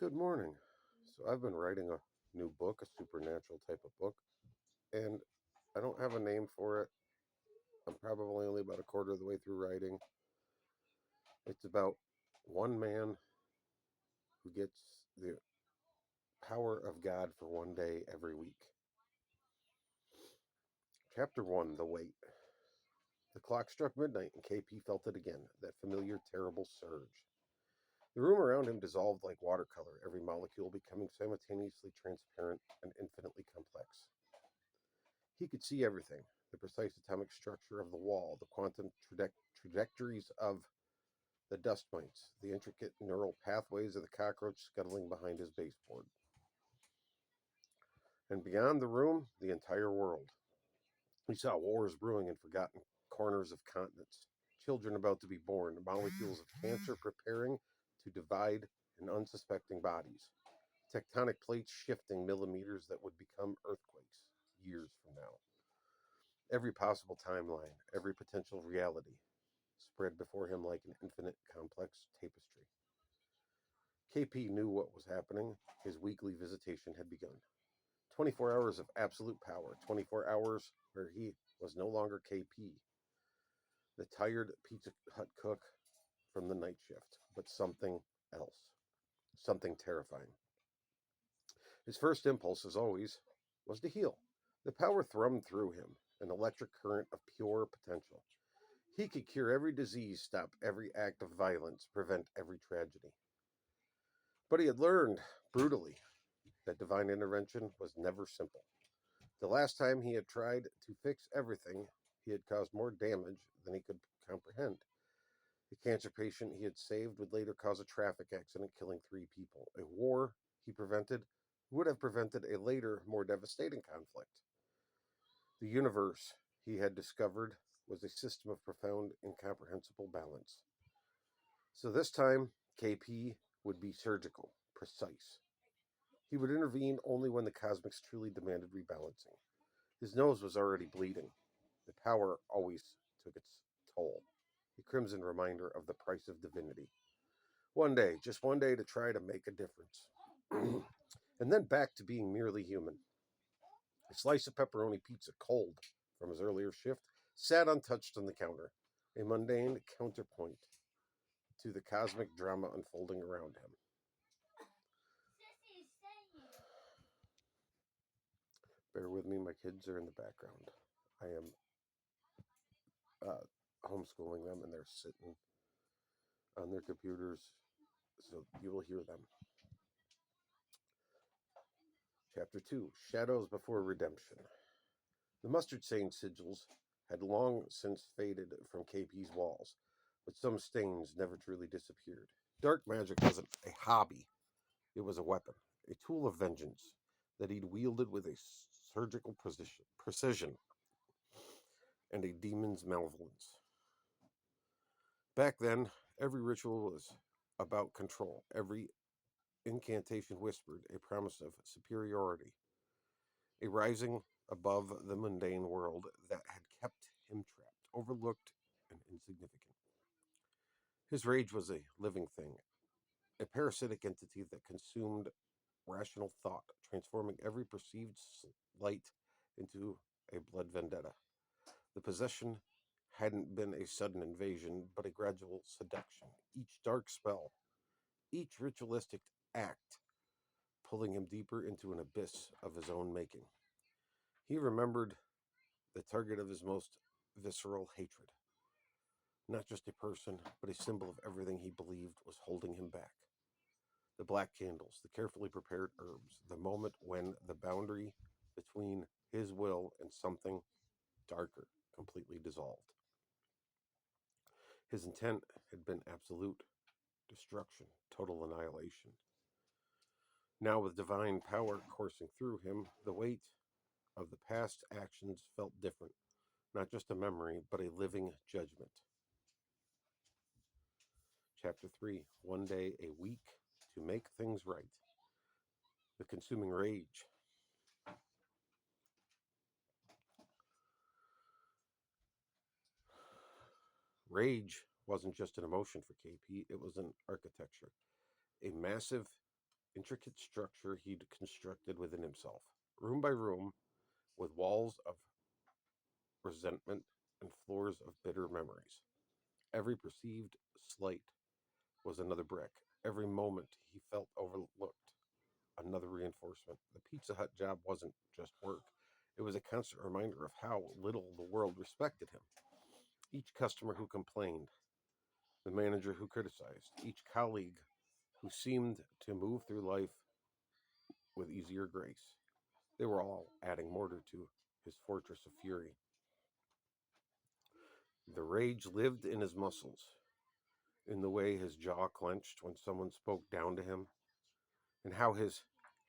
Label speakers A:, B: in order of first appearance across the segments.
A: Good morning. So I've been writing a new book, a supernatural type of book, and I don't have a name for it. I'm probably only about a quarter of the way through writing. It's about one man who gets the power of God for one day every week. Chapter 1, The Wait. The clock struck midnight and KP felt it again, that familiar terrible surge. The room around him dissolved like watercolor, every molecule becoming simultaneously transparent and infinitely complex. He could see everything: the precise atomic structure of the wall, the quantum trajectories of the dust mites, the intricate neural pathways of the cockroach scuttling behind his baseboard. And beyond the room, the entire world. He saw wars brewing in forgotten corners of continents, children about to be born, molecules of cancer preparing to divide in unsuspecting bodies, tectonic plates shifting millimeters that would become earthquakes years from now. Every possible timeline, every potential reality spread before him like an infinite complex tapestry. KP knew what was happening. His weekly visitation had begun. 24 hours of absolute power, 24 hours where he was no longer KP, the tired Pizza Hut cook from the night shift, but something else, something terrifying. His first impulse, as always, was to heal. The power thrummed through him, an electric current of pure potential. He could cure every disease, stop every act of violence, prevent every tragedy. But he had learned, brutally, that divine intervention was never simple. The last time he had tried to fix everything, he had caused more damage than he could comprehend. The cancer patient he had saved would later cause a traffic accident, killing 3 people. A war he prevented would have prevented a later, more devastating conflict. The universe, he had discovered, was a system of profound, incomprehensible balance. So this time, KP would be surgical, precise. He would intervene only when the cosmics truly demanded rebalancing. His nose was already bleeding. The power always took its toll, a crimson reminder of the price of divinity. One day, just one day to try to make a difference. And then back to being merely human. A slice of pepperoni pizza, cold from his earlier shift, sat untouched on the counter, a mundane counterpoint to the cosmic drama unfolding around him. Bear with me, my kids are in the background. I am homeschooling them, and they're sitting on their computers, so you will hear them. Chapter 2, Shadows Before Redemption. The mustard stain sigils had long since faded from KP's walls, but some stains never truly disappeared. Dark magic wasn't a hobby, it was a weapon, a tool of vengeance that he'd wielded with a surgical precision and a demon's malevolence. Back then, every ritual was about control. Every incantation whispered a promise of superiority, a rising above the mundane world that had kept him trapped, overlooked, and insignificant. His rage was a living thing, a parasitic entity that consumed rational thought, transforming every perceived slight into a blood vendetta. The possession hadn't been a sudden invasion, but a gradual seduction. Each dark spell, each ritualistic act, pulling him deeper into an abyss of his own making. He remembered the target of his most visceral hatred. Not just a person, but a symbol of everything he believed was holding him back. The black candles, the carefully prepared herbs, the moment when the boundary between his will and something darker completely dissolved. His intent had been absolute destruction, total annihilation. Now, with divine power coursing through him, the weight of the past actions felt different. Not just a memory, but a living judgment. Chapter 3, One Day a Week to Make Things Right. The Consuming Rage. Rage wasn't just an emotion for KP, it was an architecture. A massive, intricate structure he'd constructed within himself, room by room, with walls of resentment and floors of bitter memories. Every perceived slight was another brick. Every moment he felt overlooked, another reinforcement. The Pizza Hut job wasn't just work, it was a constant reminder of how little the world respected him. Each customer who complained, the manager who criticized, each colleague who seemed to move through life with easier grace. They were all adding mortar to his fortress of fury. The rage lived in his muscles, in the way his jaw clenched when someone spoke down to him, and how his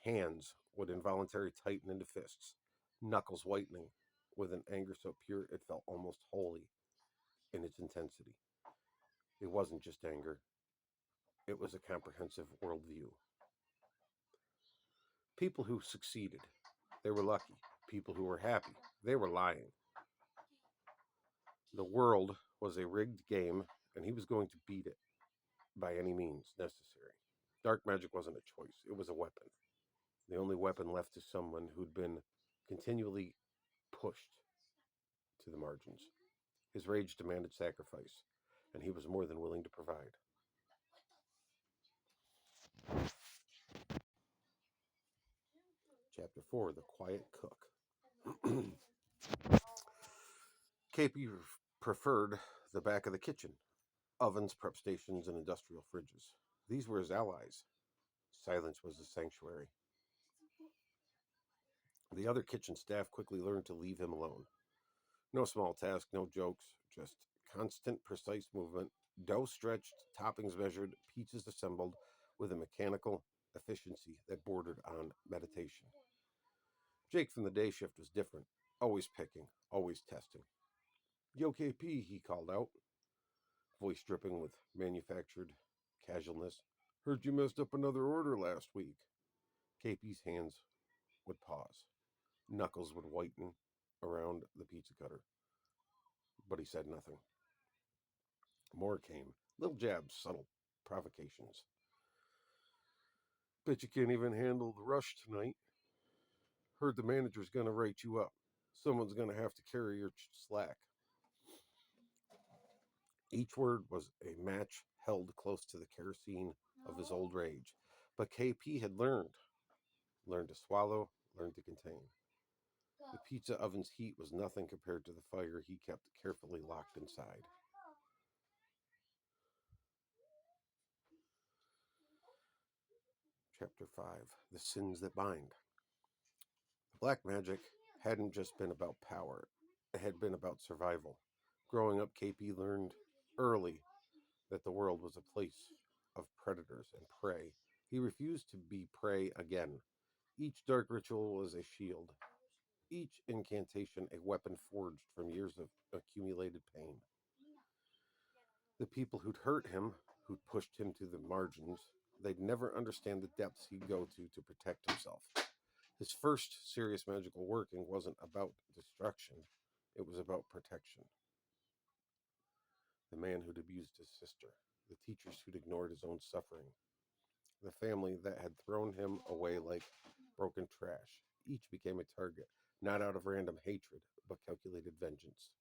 A: hands would involuntarily tighten into fists, knuckles whitening with an anger so pure it felt almost holy in its intensity. It wasn't just anger, it was a comprehensive worldview. People who succeeded, they were lucky. People who were happy, they were lying. The world was a rigged game, and he was going to beat it by any means necessary. Dark magic wasn't a choice, it was a weapon. The only weapon left to someone who'd been continually pushed to the margins. His rage demanded sacrifice, and he was more than willing to provide. Chapter 4: The Quiet Cook. KP preferred the back of the kitchen, ovens, prep stations, and industrial fridges. These were his allies. Silence was his sanctuary. The other kitchen staff quickly learned to leave him alone. No small task, no jokes, just constant, precise movement, dough stretched, toppings measured, pizzas assembled with a mechanical efficiency that bordered on meditation. Jake from the day shift was different, always picking, always testing. Yo, KP, he called out, voice dripping with manufactured casualness. Heard you messed up another order last week. KP's hands would pause. Knuckles would whiten around the pizza cutter, but he said nothing. More came. Little jabs, subtle provocations. Bet you can't even handle the rush tonight. Heard the manager's gonna write you up. Someone's gonna have to carry your slack. Each word was a match held close to the kerosene of his old rage. But KP had learned to swallow, learned to contain. The pizza oven's heat was nothing compared to the fire he kept carefully locked inside. Chapter 5: The Sins That Bind. Black magic hadn't just been about power, it had been about survival. Growing up, KP learned early that the world was a place of predators and prey. He refused to be prey again. Each dark ritual was a shield, each incantation a weapon forged from years of accumulated pain. The people who'd hurt him, who'd pushed him to the margins, they'd never understand the depths he'd go to protect himself. His first serious magical working wasn't about destruction, it was about protection. The man who'd abused his sister, the teachers who'd ignored his own suffering, the family that had thrown him away like broken trash. Each became a target, not out of random hatred, but calculated vengeance.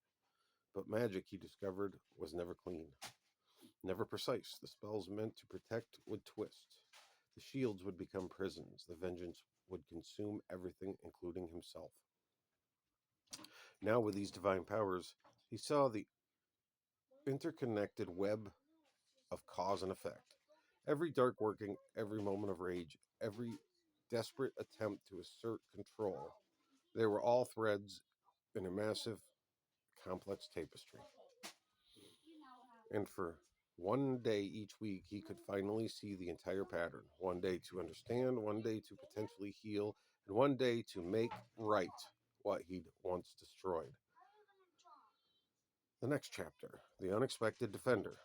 A: But magic, he discovered, was never clean, never precise. The spells meant to protect would twist. The shields would become prisons. The vengeance would consume everything, including himself. Now, with these divine powers, he saw the interconnected web of cause and effect. Every dark working, every moment of rage, every desperate attempt to assert control, they were all threads in a massive, complex tapestry. And for one day each week, he could finally see the entire pattern. One day to understand, one day to potentially heal, and one day to make right what he'd once destroyed. The next chapter: The Unexpected Defender.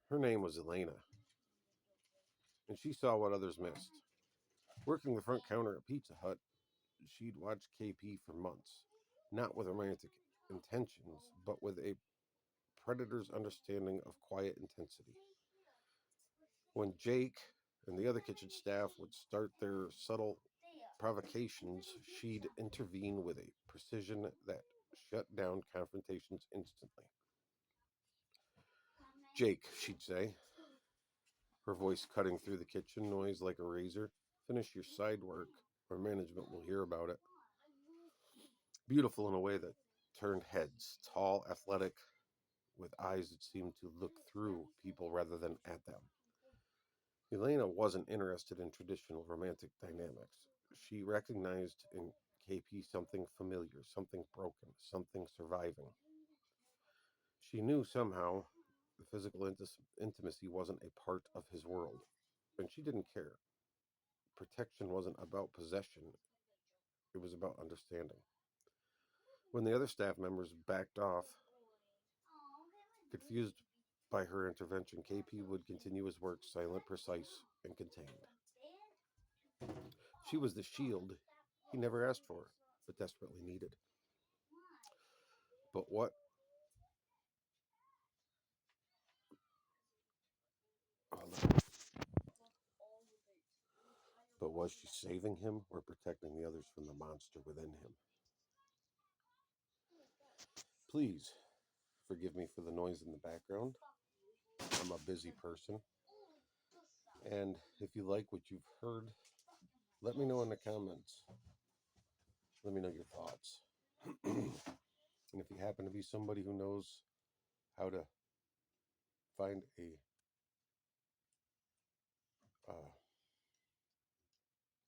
A: Her name was Elena, and she saw what others missed. Working the front counter at Pizza Hut, she'd watched KP for months, not with romantic intentions, but with a predator's understanding of quiet intensity. When Jake and the other kitchen staff would start their subtle provocations, she'd intervene with a precision that shut down confrontations instantly. Jake, she'd say, her voice cutting through the kitchen noise like a razor, finish your side work or management will hear about it. Beautiful in a way that turned heads, tall, athletic, with eyes that seemed to look through people rather than at them. Elena wasn't interested in traditional romantic dynamics. She recognized in KP something familiar, something broken, something surviving. She knew somehow the physical intimacy wasn't a part of his world, and she didn't care. Protection wasn't about possession, it was about understanding. When the other staff members backed off, confused by her intervention, KP would continue his work, silent, precise, and contained. She was the shield he never asked for, but desperately needed. But what? But was she saving him or protecting the others from the monster within him? Please forgive me for the noise in the background. I'm a busy person. And if you like what you've heard, let me know in the comments. Let me know your thoughts. And if you happen to be somebody who knows how to find a uh,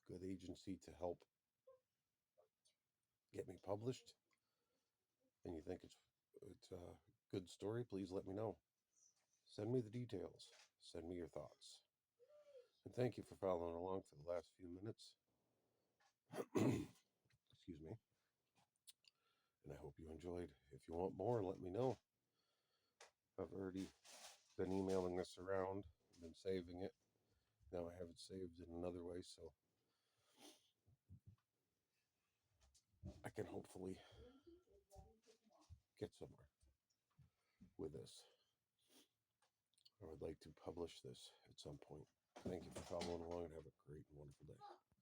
A: good agency to help get me published, and you think it's a good story, please let me know. Send me the details. Send me your thoughts. And thank you for following along for the last few minutes. Excuse me. And I hope you enjoyed. If you want more, let me know. I've already been emailing this around, been saving it. Now I have it saved in another way, so I can hopefully get somewhere with this. I would like to publish this at some point. Thank you for following along and have a great and wonderful day.